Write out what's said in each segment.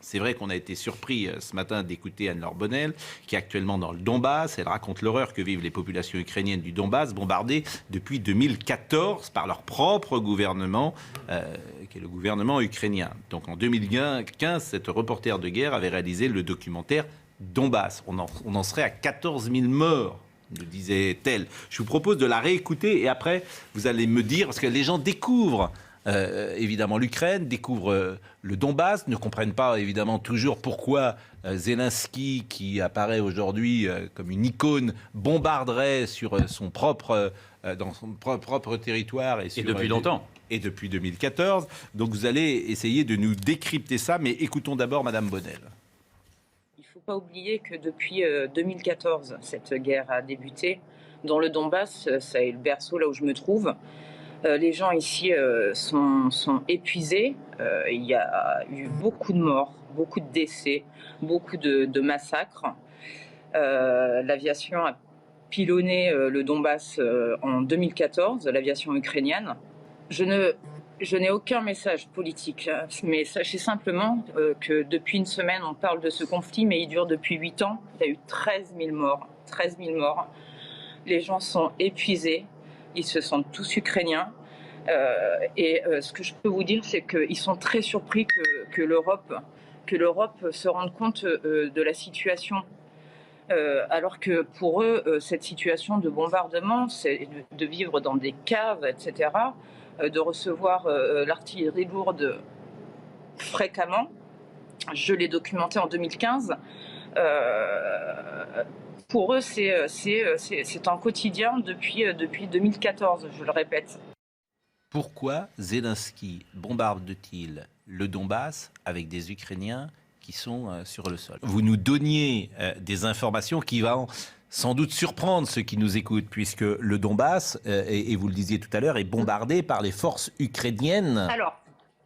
C'est vrai qu'on a été surpris ce matin d'écouter Anne-Laure Bonnell, qui est actuellement dans le Donbass. Elle raconte l'horreur que vivent les populations ukrainiennes du Donbass, bombardées depuis 2014 par leur propre gouvernement, qui est le gouvernement ukrainien. Donc en 2015, cette reporter de guerre avait réalisé le documentaire Donbass. On en serait à 14 000 morts, nous disait-elle. Je vous propose de la réécouter et après, vous allez me dire, parce que les gens découvrent évidemment l'Ukraine, découvrent le Donbass, ne comprennent pas évidemment toujours pourquoi Zelensky, qui apparaît aujourd'hui comme une icône, bombarderait sur son propre, dans son propre territoire. Et depuis longtemps. Et depuis 2014. Donc vous allez essayer de nous décrypter ça, mais écoutons d'abord Madame Bonnell. Il ne faut pas oublier que depuis 2014, cette guerre a débuté. Dans le Donbass, ça est le berceau là où je me trouve. Les gens ici sont épuisés. Il y a eu beaucoup de morts, beaucoup de décès, beaucoup de massacres. L'aviation a pilonné le Donbass en 2014, l'aviation ukrainienne. Je n'ai aucun message politique, mais sachez simplement que depuis une semaine, on parle de ce conflit, mais il dure depuis 8 ans. Il y a eu 13 000 morts. 13 000 morts. Les gens sont épuisés. Ils se sentent tous ukrainiens. Ce que je peux vous dire, c'est qu'ils sont très surpris que l'Europe se rende compte de la situation. Alors que pour eux, cette situation de bombardement, c'est de vivre dans des caves, etc., de recevoir l'artillerie lourde fréquemment. Je l'ai documenté en 2015. Pour eux, c'est un quotidien depuis 2014, je le répète. Pourquoi Zelensky bombarde-t-il le Donbass avec des Ukrainiens qui sont sur le sol? Vous nous donniez des informations qui vont sans doute surprendre ceux qui nous écoutent, puisque le Donbass, et vous le disiez tout à l'heure, est bombardé par les forces ukrainiennes. Alors,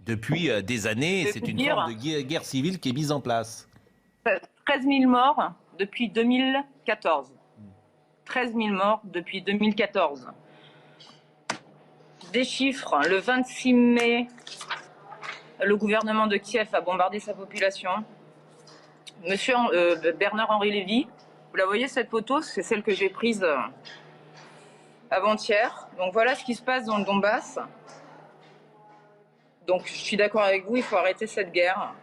depuis des années. C'est une forme de guerre civile qui est mise en place. 13 000 morts depuis 2014. 13 000 morts depuis 2014. Des chiffres, le 26 mai, le gouvernement de Kiev a bombardé sa population. Monsieur Bernard-Henri Lévy, vous la voyez cette photo, c'est celle que j'ai prise avant-hier. Donc voilà ce qui se passe dans le Donbass. Donc je suis d'accord avec vous, il faut arrêter cette guerre.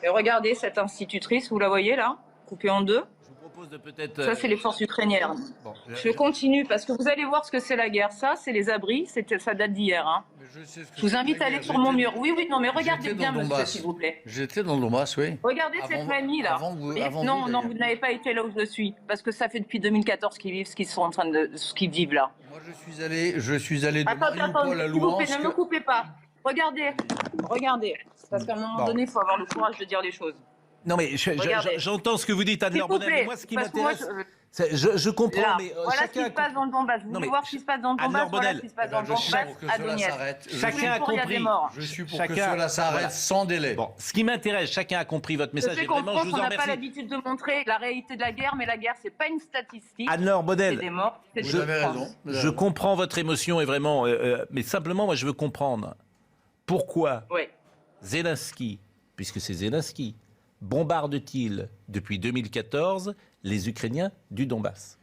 Et regardez cette institutrice, vous la voyez là, coupée en deux. Ça, c'est les forces ukrainiennes. Bon, je continue parce que vous allez voir ce que c'est la guerre. Ça, c'est les abris. Ça date d'hier. Hein. Je vous invite à aller sur mon mur. Oui, non, mais regardez bien, monsieur, s'il vous plaît. J'étais dans le Donbass, oui. Regardez cette famille là. Non, vous n'avez pas été là où je suis, parce que ça fait depuis 2014 qu'ils vivent ce qu'ils vivent là. Moi, je suis allé de Mariupol à Louhansk. Ne me coupez pas. Regardez. Parce qu'à un moment donné, il faut avoir le courage de dire les choses. Non mais j'entends ce que vous dites, Anne-Laure Bonnell, mais moi ce qui m'intéresse, je comprends, là, mais voilà ce qui se passe dans le Donbass. Vous voulez voir ce qui se passe dans le Donbass, voilà ce qui se passe dans le Donbass à Donetsk. Chacun a compris. Je suis pour que cela s'arrête sans délai. Bon, ce qui m'intéresse, chacun a compris votre message. Je comprends qu'on n'a pas l'habitude de montrer la réalité de la guerre, mais la guerre, c'est pas une statistique. Anne-Laure Bonnell, c'est des morts, c'est vous avez raison. Je comprends votre émotion, et vraiment, mais simplement, moi, je veux comprendre pourquoi Zelensky, puisque c'est Zelensky, bombarde-t-il depuis 2014 les Ukrainiens du Donbass?